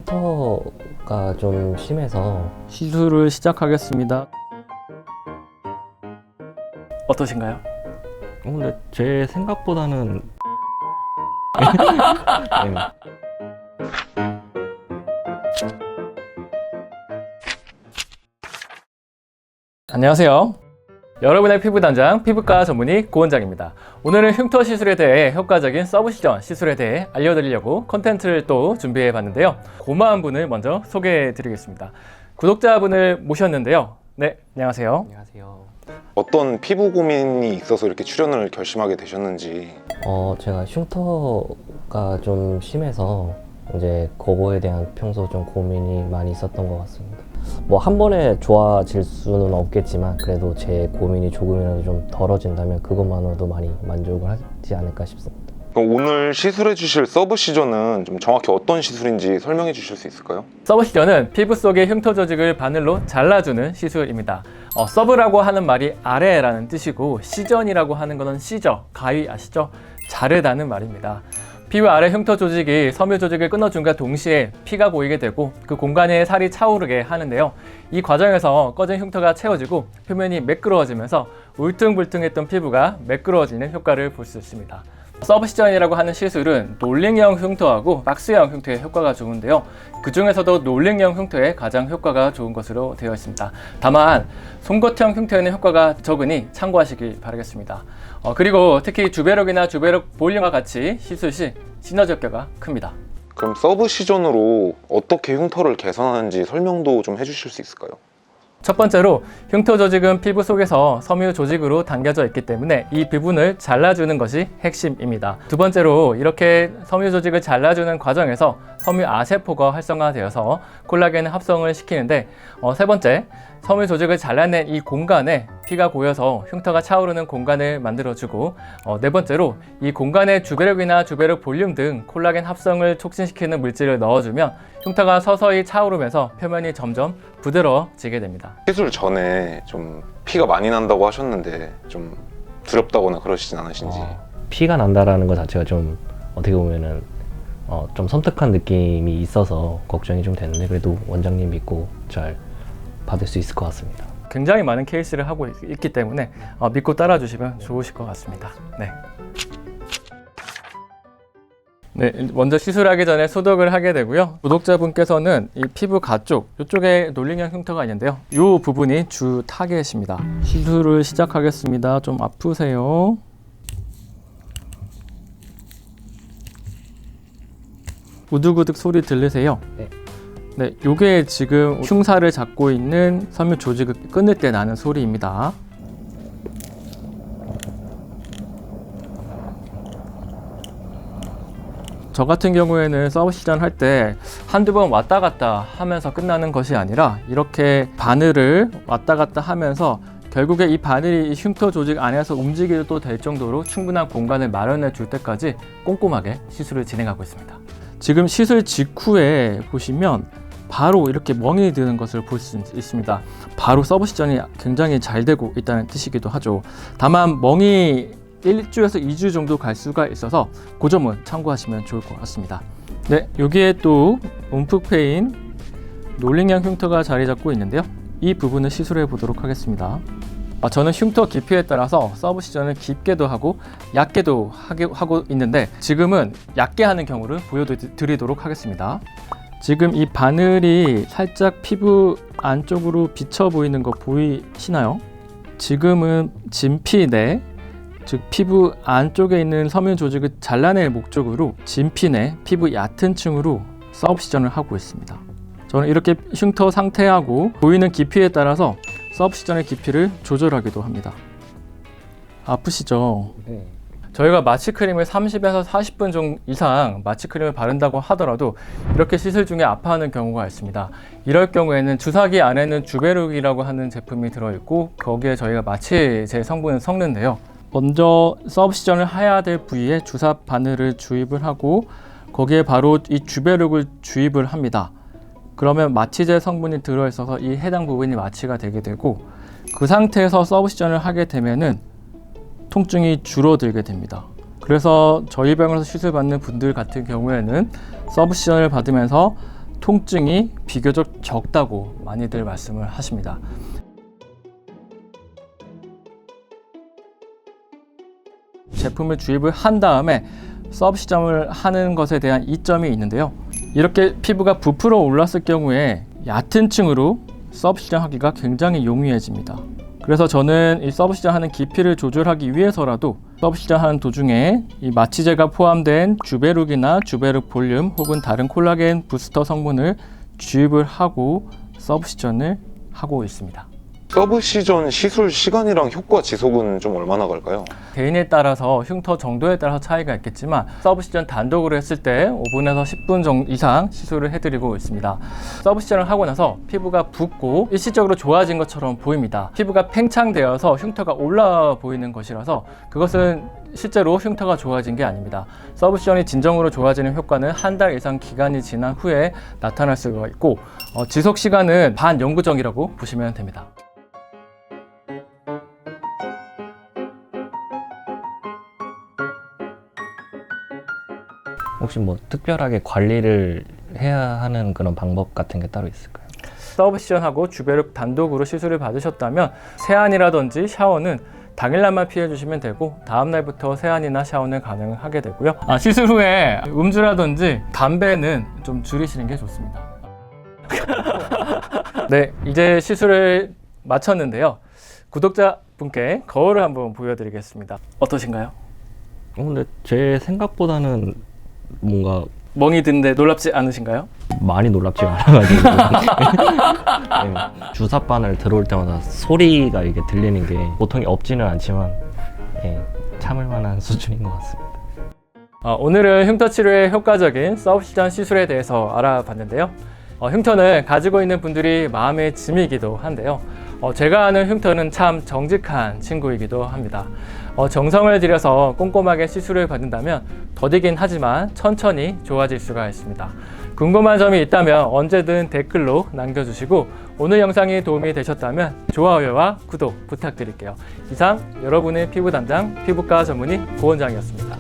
흉터가 좀 심해서 시술을 시작하겠습니다. 어떠신가요? 근데 제 생각보다는 네. 안녕하세요. 여러분의 피부 단장, 피부과 전문의 고원장입니다. 오늘은 흉터 시술에 대해 효과적인 서브시전 시술에 대해 알려드리려고 컨텐츠를 또 준비해 봤는데요. 고마운 분을 먼저 소개해 드리겠습니다. 구독자분을 모셨는데요. 네, 안녕하세요. 안녕하세요. 어떤 피부 고민이 있어서 이렇게 출연을 결심하게 되셨는지. 제가 흉터가 좀 심해서 이제 그거에 대한 평소 좀 고민이 많이 있었던 것 같습니다. 뭐 한 번에 좋아질 수는 없겠지만 그래도 제 고민이 조금이라도 좀 덜어진다면 그것만으로도 많이 만족을 하지 않을까 싶습니다. 그럼 오늘 시술해 주실 서브시전은 좀 정확히 어떤 시술인지 설명해 주실 수 있을까요? 서브시전은 피부 속의 흉터 조직을 바늘로 잘라주는 시술입니다. 서브라고 하는 말이 아래라는 뜻이고 시전이라고 하는 것은 시저, 가위 아시죠? 자르다는 말입니다. 피부 아래 흉터 조직이 섬유 조직을 끊어준과 동시에 피가 고이게 되고 그 공간에 살이 차오르게 하는데요. 이 과정에서 꺼진 흉터가 채워지고 표면이 매끄러워지면서 울퉁불퉁했던 피부가 매끄러워지는 효과를 볼 수 있습니다. 서브시전이라고 하는 시술은 롤링형 흉터하고 박스형 흉터에 효과가 좋은데요. 그 중에서도 롤링형 흉터에 가장 효과가 좋은 것으로 되어 있습니다. 다만 송곳형 흉터에는 효과가 적으니 참고하시기 바라겠습니다. 그리고 특히 주베럭이나 주베럭 볼륨과 같이 시술 시 시너지 효과가 큽니다. 그럼 서브시전으로 어떻게 흉터를 개선하는지 설명도 좀 해주실 수 있을까요? 첫 번째로 흉터 조직은 피부 속에서 섬유 조직으로 담겨져 있기 때문에 이 부분을 잘라주는 것이 핵심입니다. 두 번째로 이렇게 섬유 조직을 잘라주는 과정에서 섬유 아세포가 활성화되어서 콜라겐 합성을 시키는데 세 번째, 섬유 조직을 잘라낸 이 공간에 피가 고여서 흉터가 차오르는 공간을 만들어주고 네 번째로 이 공간에 주베럭이나 주베럭 볼륨 등 콜라겐 합성을 촉진시키는 물질을 넣어주면 흉터가 서서히 차오르면서 표면이 점점 부드러워지게 됩니다. 시술 전에 좀 피가 많이 난다고 하셨는데 좀 두렵다거나 그러시진 않으신지. 피가 난다라는 것 자체가 좀 어떻게 보면은 좀 섬뜩한 느낌이 있어서 걱정이 좀 되는데 그래도 원장님 믿고 잘 받을 수 있을 것 같습니다. 굉장히 많은 케이스를 하고 있기 때문에 믿고 따라주시면 좋으실 것 같습니다. 네, 먼저 시술하기 전에 소독을 하게 되고요. 구독자분께서는 이 피부 가쪽, 이쪽에 롤링형 흉터가 있는데요. 이 부분이 주 타겟입니다. 시술을 시작하겠습니다. 좀 아프세요? 우득우득 소리 들리세요? 네, 요게 지금 흉사를 잡고 있는 섬유 조직을 끊을 때 나는 소리입니다. 저 같은 경우에는 서브시전 할 때 한두 번 왔다 갔다 하면서 끝나는 것이 아니라 이렇게 바늘을 왔다 갔다 하면서 결국에 이 바늘이 흉터 조직 안에서 움직여도 될 정도로 충분한 공간을 마련해 줄 때까지 꼼꼼하게 시술을 진행하고 있습니다. 지금 시술 직후에 보시면 바로 이렇게 멍이 드는 것을 볼 수 있습니다. 바로 서브시전이 굉장히 잘 되고 있다는 뜻이기도 하죠. 다만 멍이 1주에서 2주 정도 갈 수가 있어서 그 점은 참고하시면 좋을 것 같습니다. 네, 여기에 또 움푹 패인 롤링형 흉터가 자리 잡고 있는데요. 이 부분을 시술해 보도록 하겠습니다. 저는 흉터 깊이에 따라서 서브시전을 깊게도 하고 얕게도 하고 있는데 지금은 얕게 하는 경우를 보여드리도록 하겠습니다. 지금 이 바늘이 살짝 피부 안쪽으로 비쳐 보이는 거 보이시나요? 지금은 진피 내, 즉 피부 안쪽에 있는 섬유 조직을 잘라낼 목적으로 진피 내 피부 얕은 층으로 서브시전을 하고 있습니다. 저는 이렇게 흉터 상태하고 보이는 깊이에 따라서 서브시전의 깊이를 조절하기도 합니다. 아프시죠? 네. 저희가 마취크림을 30에서 40분 이상 마취크림을 바른다고 하더라도 이렇게 시술 중에 아파하는 경우가 있습니다. 이럴 경우에는 주사기 안에는 주베룩이라고 하는 제품이 들어있고 거기에 저희가 마취제 성분을 섞는데요. 먼저 서브시전을 해야 될 부위에 주사 바늘을 주입을 하고 거기에 바로 이 주베룩을 주입을 합니다. 그러면 마취제 성분이 들어있어서 이 해당 부분이 마취가 되게 되고 그 상태에서 서브시전을 하게 되면은 통증이 줄어들게 됩니다. 그래서 저희 병원에서 시술 받는 분들 같은 경우에는 서브시전을 받으면서 통증이 비교적 적다고 많이들 말씀을 하십니다. 제품을 주입을 한 다음에 서브 시점을 하는 것에 대한 이점이 있는데요. 이렇게 피부가 부풀어 올랐을 경우에 얕은 층으로 서브 시점하기가 굉장히 용이해집니다. 그래서 저는 이 서브 시점하는 깊이를 조절하기 위해서라도 서브 시점하는 도중에 이 마취제가 포함된 주베룩이나 주베룩 볼륨 혹은 다른 콜라겐 부스터 성분을 주입을 하고 서브 시전을 하고 있습니다. 서브 시전 시술 시간이랑 효과 지속은 좀 얼마나 갈까요? 개인에 따라서 흉터 정도에 따라서 차이가 있겠지만 서브 시전 단독으로 했을 때 5분에서 10분 이상 시술을 해드리고 있습니다. 서브 시전을 하고 나서 피부가 붓고 일시적으로 좋아진 것처럼 보입니다. 피부가 팽창되어서 흉터가 올라와 보이는 것이라서 그것은 실제로 흉터가 좋아진 게 아닙니다. 서브 시전이 진정으로 좋아지는 효과는 한 달 이상 기간이 지난 후에 나타날 수가 있고 지속 시간은 반영구적이라고 보시면 됩니다. 혹시 뭐 특별하게 관리를 해야 하는 그런 방법 같은 게 따로 있을까요? 서브 시전하고 주베룩 단독으로 시술을 받으셨다면 세안이라든지 샤워는 당일날만 피해 주시면 되고 다음날부터 세안이나 샤워는 가능하게 되고요. 시술 후에 음주라든지 담배는 좀 줄이시는 게 좋습니다. 네, 이제 시술을 마쳤는데요. 구독자분께 거울을 한번 보여드리겠습니다. 어떠신가요? 근데 제 생각보다는 뭔가 멍이 드는데 놀랍지 않으신가요? 많이 놀랍지 않아가지고 네, 주사바늘 들어올 때마다 소리가 이게 들리는 게 보통이 없지는 않지만 참을 만한 수준인 것 같습니다. 오늘은 흉터 치료에 효과적인 서브 시전 시술에 대해서 알아봤는데요. 흉터는 가지고 있는 분들이 마음의 짐이기도 한데요. 제가 아는 흉터는 참 정직한 친구이기도 합니다. 정성을 들여서 꼼꼼하게 시술을 받는다면 더디긴 하지만 천천히 좋아질 수가 있습니다. 궁금한 점이 있다면 언제든 댓글로 남겨주시고 오늘 영상이 도움이 되셨다면 좋아요와 구독 부탁드릴게요. 이상 여러분의 피부 담당 피부과 전문의 고원장이었습니다.